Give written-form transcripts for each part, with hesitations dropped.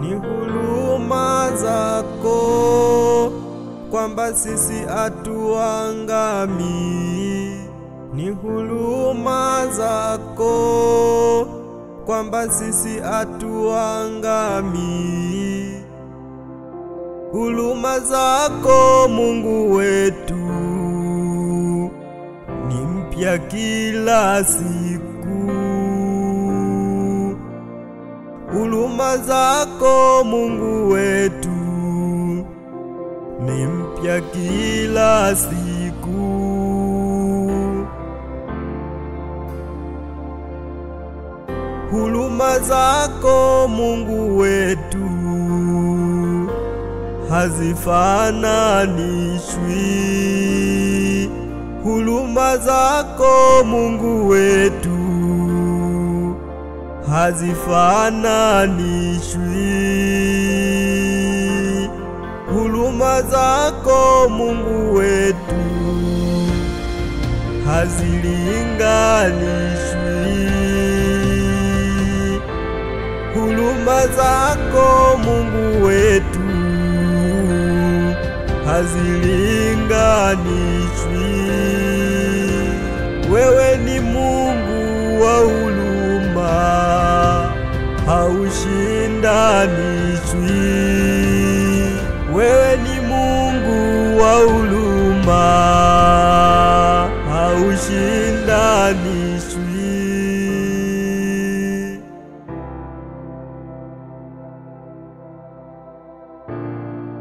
Ni huruma zako kwamba sisi hatuangamii. Ni huruma zako kwamba sisi hatuangamii. Huruma zako Mungu wetu ni mpya kila siku. Huruma zako Mungu wetu ni mpya kila siku. Huruma zako Mungu wetu hazifananishwi. Huruma zako Mungu wetu hazifananishwi. Huruma zako Mungu wetu hazilinganishwi. Huruma zako Mungu wetu hazilinganishwi. Wewe ni Mungu wa huruma, haushindanishwi. Wewe ni Mungu wa huruma, haushindanishwi.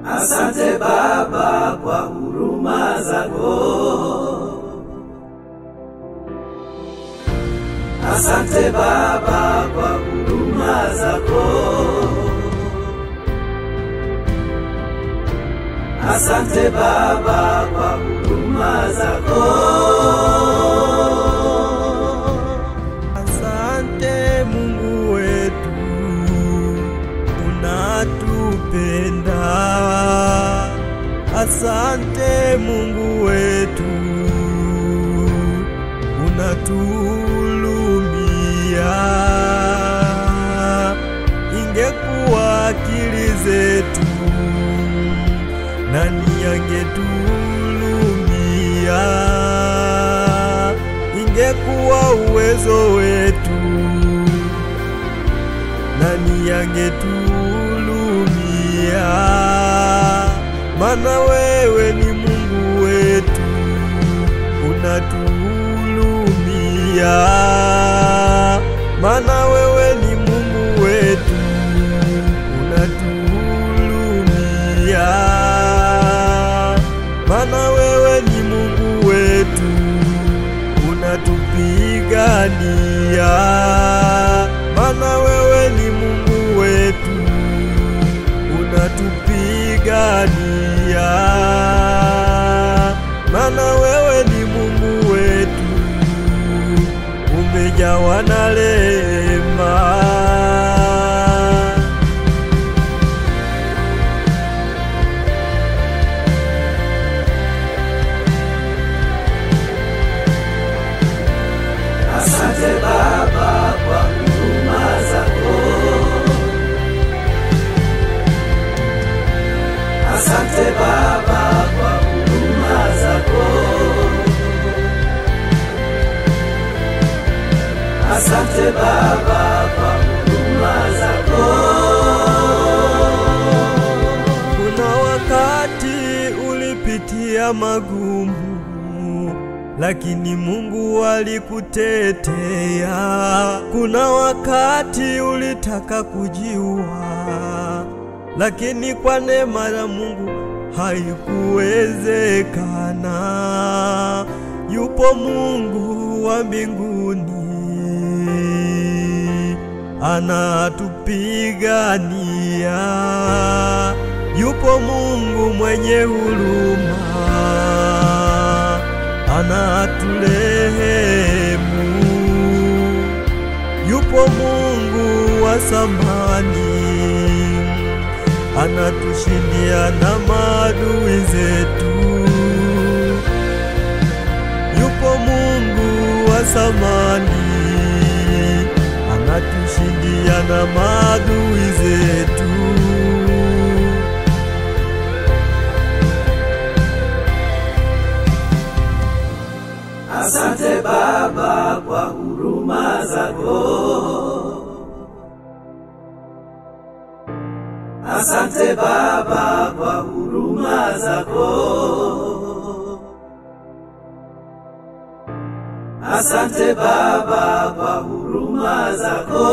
Asante Baba kwa huruma zako. Asante Baba kwa huruma zako. Asante Baba kwa huruma zako. Asante Mungu wetu, unatupenda. Asante Mungu wetu, unatuhurumia. Ingekuwa akili zetu, nani angetuhurumia? Ingekuwa uwezo wetu, nani angetuhurumia? Mana wewe ni Mungu wetu, unatuhurumia. Mana wewe ni Mungu wetu, unatuhurumia. Mana wewe ni Mungu wetu, unatupigania. Mana wewe ni Mungu wetu, unatupigania. Mana wewe ni Mungu wetu, umejawa na rehema. Asante Baba kwa huruma zako. Asante Baba kwa huruma zako. Asante Baba kwa huruma zako. Kuna wakati ulipitia magumu, lakini Mungu alikutetea. Kuna wakati ulitaka kujiua, lakini kwa neema ya Mungu haikuwezekana. Yupo Mungu wa mbinguni, anatupigania. Yupo Mungu mwenye huruma, anatulehemu. Yupo Mungu wa samani, anatushindia na maadui zetu. Yupo Mungu wa zamani, anatushindia na maadui zetu. Asante Baba kwa huruma zako. Asante Baba kwa huruma zako. Asante Baba kwa huruma zako.